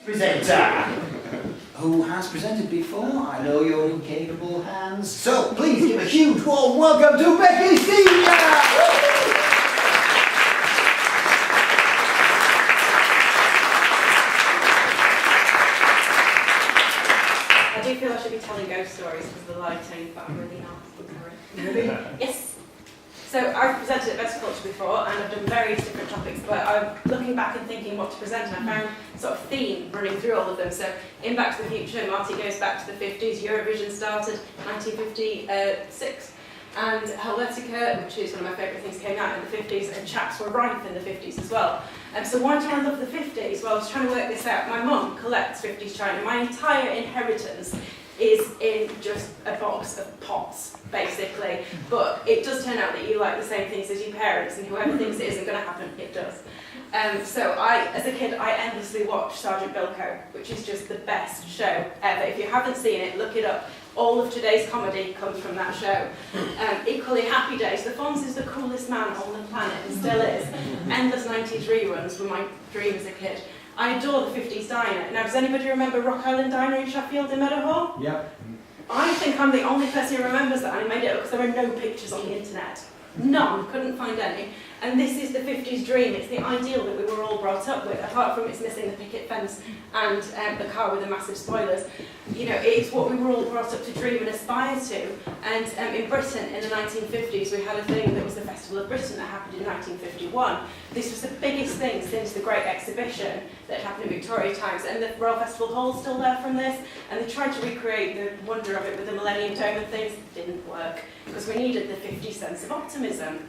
presenter who has presented before. I know you're in capable hands. So please give a huge warm welcome to Becky Senior. I do feel I should be telling ghost stories because of the lighting, but I'm really not. I'm sorry. Really? Yes. So I've presented at Bettakultcha before and I've done various different topics, but I'm looking back and thinking what to present, and I found sort of theme running through all of them. So in Back to the Future, Marty goes back to the 50s, Eurovision started 1956, and Helvetica, which is one of my favourite things, came out in the 50s, and chaps were rife in the 50s as well. So why do I love the 50s? Well, I was trying to work this out. My mum collects 50s china. My entire inheritance is in just a box of pots, basically. But it does turn out that you like the same things as your parents, and whoever thinks it isn't going to happen, it does. So as a kid, I endlessly watched Sergeant Bilko, which is just the best show ever. If you haven't seen it, look it up. All of today's comedy comes from that show. Equally, Happy Days. The Fonz is the coolest man on the planet, and still is. Endless 90s reruns were my dream as a kid. I adore the 50s diner. Now, does anybody remember Rock Island Diner in Sheffield in Meadowhall? Yep. I think I'm the only person who remembers that, and I made it up because there are no pictures on the internet. None, couldn't find any. And this is the 50s dream. It's the ideal that we were all brought up with, apart from it's missing the picket fence and the car with the massive spoilers. You know, it's what we were all brought up to dream and aspire to. And in Britain, in the 1950s, we had a thing that was the Festival of Britain that happened in 1951. This was the biggest thing since the Great Exhibition that happened in Victoria times. And the Royal Festival Hall's still there from this. And they tried to recreate the wonder of it with the Millennium Dome and things. Didn't work, because we needed the 50s sense of optimism.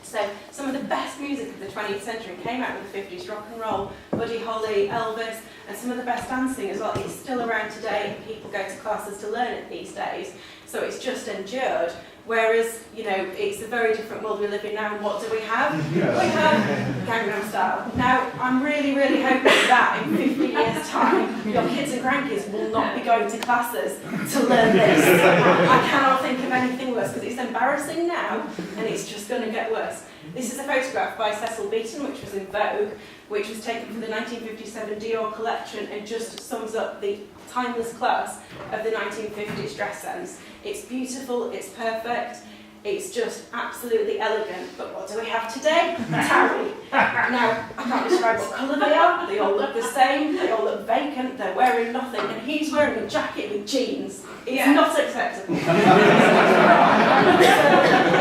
So some of the best music of the 20th century came out of the 50s, rock and roll, Buddy Holly, Elvis, and some of the best dancing as well. It's still around today, and people go to classes to learn it these days. So it's just endured. Whereas, you know, it's a very different world we live in now. And what do we have? We have Gangnam Style. Now, I'm really, really hoping that in 50 years' time, your kids and grandkids will not be going to classes to learn this. I cannot think of anything worse, because it's embarrassing now, and it's just going to get worse. This is a photograph by Cecil Beaton, which was in Vogue, which was taken for the 1957 Dior collection, and just sums up the timeless class of the 1950s dress sense. It's beautiful, it's perfect, it's just absolutely elegant. But what do we have today? Towie. Now, I can't describe what colour they are. They all look the same, they all look vacant, they're wearing nothing, and he's wearing a jacket with jeans. It's not acceptable. So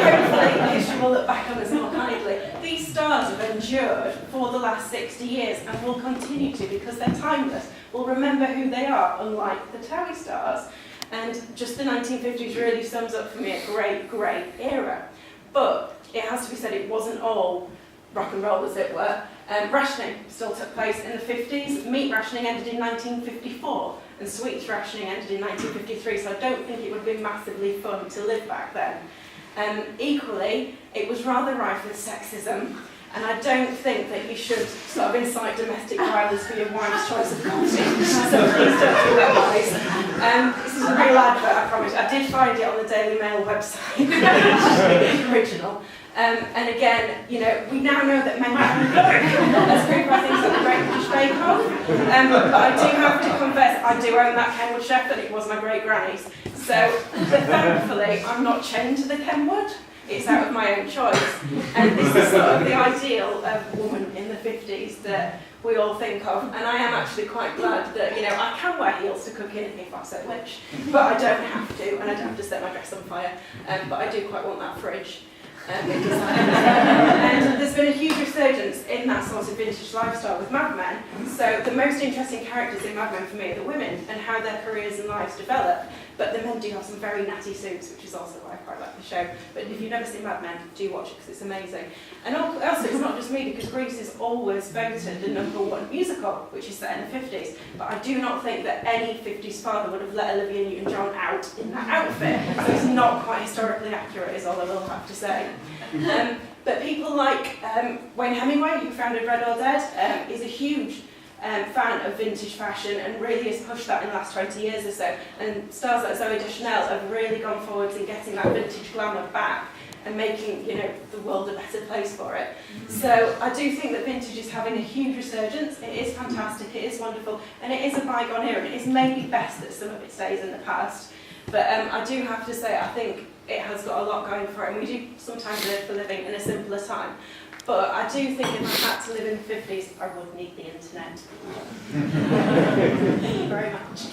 hopefully history will look back on us more kindly. These stars have endured for the last 60 years and will continue to, because they're timeless. We'll remember who they are, unlike the Towie stars. And just the 1950s really sums up for me a great, great era. But it has to be said, it wasn't all rock and roll, as it were. Rationing still took place in the 50s. Meat rationing ended in 1954, and sweets rationing ended in 1953, so I don't think it would have been massively fun to live back then. Equally, it was rather rife with sexism, and I don't think that you should sort of incite domestic violence for your wife's choice of coffee, so please don't do that, guys. This is a real advert, I promise. I did find it on the Daily Mail website, the original. And again, you know, we now know that men as a group, I think, is a great British Bake Off. But I do have to confess, I do own that Kenwood chef, and it was my great granny's. So, but thankfully, I'm not chained to the Kenwood. It's out of my own choice. And this is sort of the ideal of woman in the 50s that we all think of. And I am actually quite glad that, you know, I can wear heels to cook in if I so wish, but I don't have to, and I don't have to set my dress on fire. But I do quite want that fridge. And there's been a huge resurgence in that sort of vintage lifestyle with Mad Men. So the most interesting characters in Mad Men for me are the women and how their careers and lives develop. But the men do have some very natty suits, which is also why I quite like the show. But if you've never seen Mad Men, do watch it because it's amazing. And also, it's not just me, because Grease is always voted the #1 musical, which is set in the 50s. But I do not think that any 50s father would have let Olivia Newton-John out in that outfit. So it's not quite historically accurate, is all I will have to say. But people like Wayne Hemingway, who founded Red or Dead, is a huge fan of vintage fashion and really has pushed that in the last 20 years or so. And stars like Zooey Deschanel have really gone forwards in getting that vintage glamour back. and making, you know, the world a better place for it. So I do think that vintage is having a huge resurgence. It is fantastic, it is wonderful, and it is a bygone era, and it is maybe best that some of it stays in the past. But I do have to say, I think it has got a lot going for it, and we do sometimes live for living in a simpler time. But I do think if I had to live in the 50s, I would need the internet. Thank you very much.